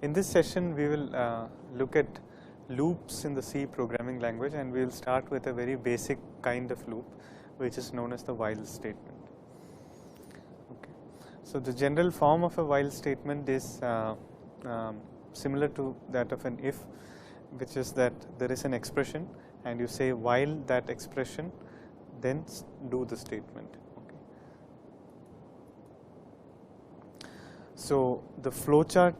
In this session, we will look at loops in the C programming language, and we will start with a very basic kind of loop, which is known as the while statement. Okay. So the general form of a while statement is similar to that of an if, which is that there is an expression and you say while that expression, then do the statement. Okay. So the flowchart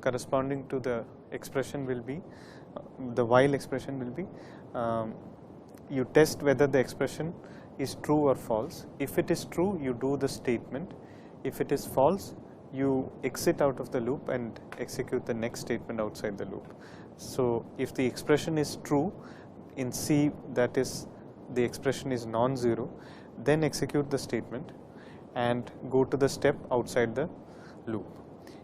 corresponding to the expression will be, the while expression will be, you test whether the expression is true or false. If it is true, you do the statement. If it is false, you exit out of the loop and execute the next statement outside the loop. So if the expression is true in C, that is the expression is non-zero, then execute the statement and go to the step outside the loop.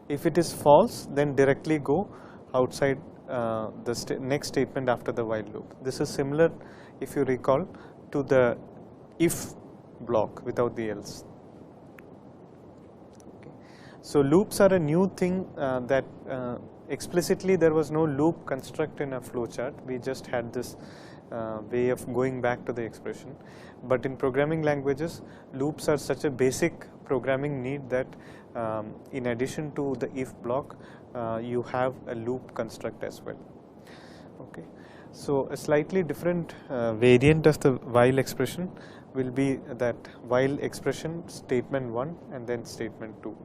If it is false, then directly go outside the next statement after the while loop. This is similar, if you recall, to the if block without the else. Okay. So loops are a new thing that explicitly there was no loop construct in a flowchart. We just had this way of going back to the expression. But in programming languages, loops are such a basic programming need that in addition to the if block, you have a loop construct as well. Okay. So a slightly different variant of the while expression will be that while expression statement 1 and then statement 2.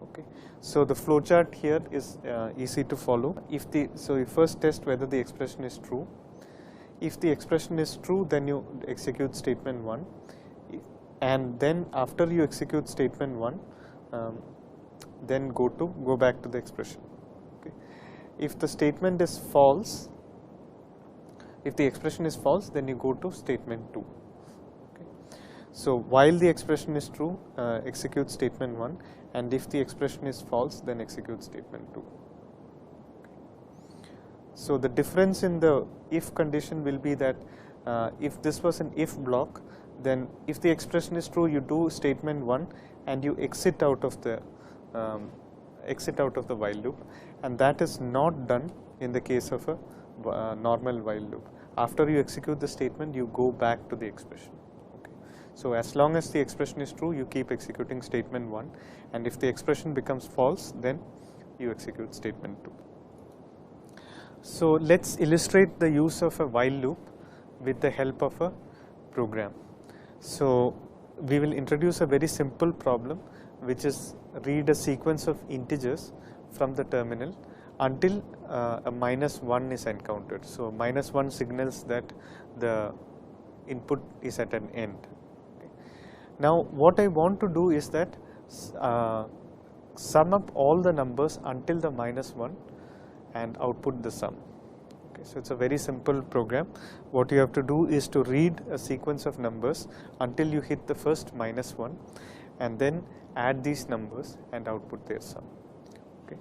Okay. So the flowchart here is easy to follow. So you first test whether the expression is true. If the expression is true, then you execute statement 1, and then after you execute statement 1, then go back to the expression. Okay. If the statement is false, if the expression is false, then you go to statement 2. Okay. So while the expression is true, execute statement 1, and if the expression is false, then execute statement 2. So the difference in the if condition will be that if this was an if block, then if the expression is true, you do statement 1 and you exit out of the while loop, and that is not done in the case of a normal while loop. After you execute the statement, you go back to the expression. Okay. So as long as the expression is true, you keep executing statement 1, and if the expression becomes false, then you execute statement 2. So let's illustrate the use of a while loop with the help of a program. So we will introduce a very simple problem, which is read a sequence of integers from the terminal until a -1 is encountered. So -1 signals that the input is at an end. Okay. Now what I want to do is that sum up all the numbers until the -1 and output the sum. Okay, so it's a very simple program. What you have to do is to read a sequence of numbers until you hit the first -1, and then add these numbers and output their sum. Okay.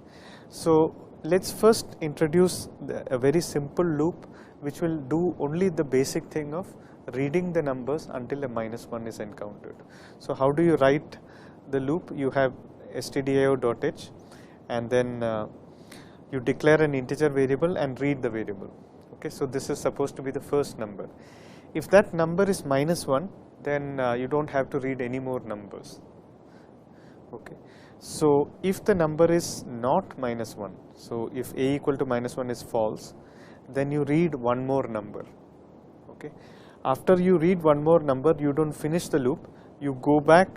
So let's first introduce a very simple loop which will do only the basic thing of reading the numbers until a -1 is encountered. So how do you write the loop? You have stdio.h, and then you declare an integer variable and read the variable. Okay, so this is supposed to be the first number. If that number is -1, then you don't have to read any more numbers. Okay, so if the number is not -1, so if a equal to -1 is false, then you read one more number. Okay, after you read one more number, you don't finish the loop. You go back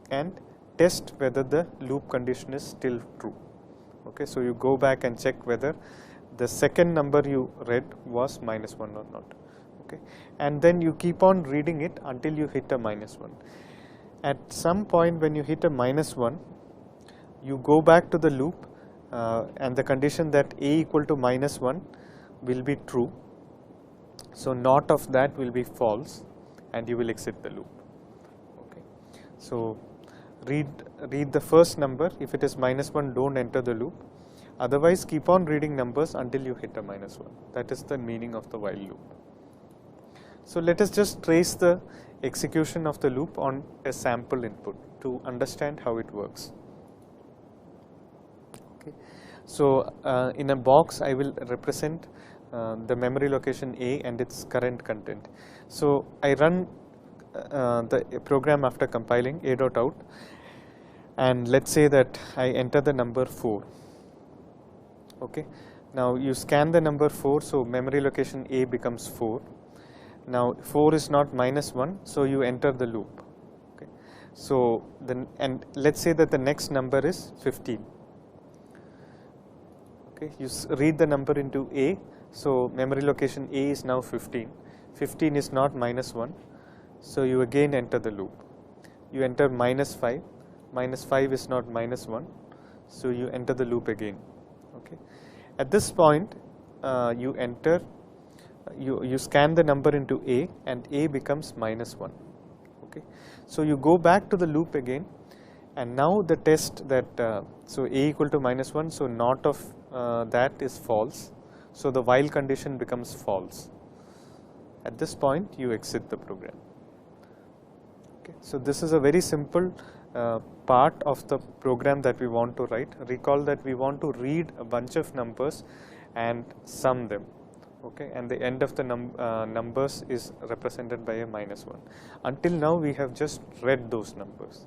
and test whether the loop condition is still true. Okay, so you go back and check whether the second number you read was -1 or not. Okay, and then you keep on reading it until you hit a -1. At some point when you hit a -1, you go back to the loop, and the condition that a equal to -1 will be true. So not of that will be false, and you will exit the loop. Okay, so read the first number. If it is -1, don't enter the loop. Otherwise, keep on reading numbers until you hit a -1. That is the meaning of the while loop. So let us just trace the execution of the loop on a sample input to understand how it works. Okay. So in a box I will represent the memory location A and its current content. So I run the program after compiling a.out, and let's say that I enter the number 4. Okay. Now you scan the number 4, so memory location A becomes 4. Now 4 is not -1, so you enter the loop. Okay. So then, and let's say that the next number is 15. Okay. You read the number into A, so memory location A is now 15. 15 is not -1, so you again enter the loop. You enter -5. -5 is not -1, so you enter the loop again. Okay. At this point, you scan the number into A, and A becomes -1. Okay. So you go back to the loop again, and now the test that so A equal to -1, so not of that is false. So the while condition becomes false. At this point, you exit the program. Okay. So this is a very simple part of the program that we want to write. Recall that we want to read a bunch of numbers and sum them. Okay, and the end of the numbers is represented by a -1. Until now we have just read those numbers.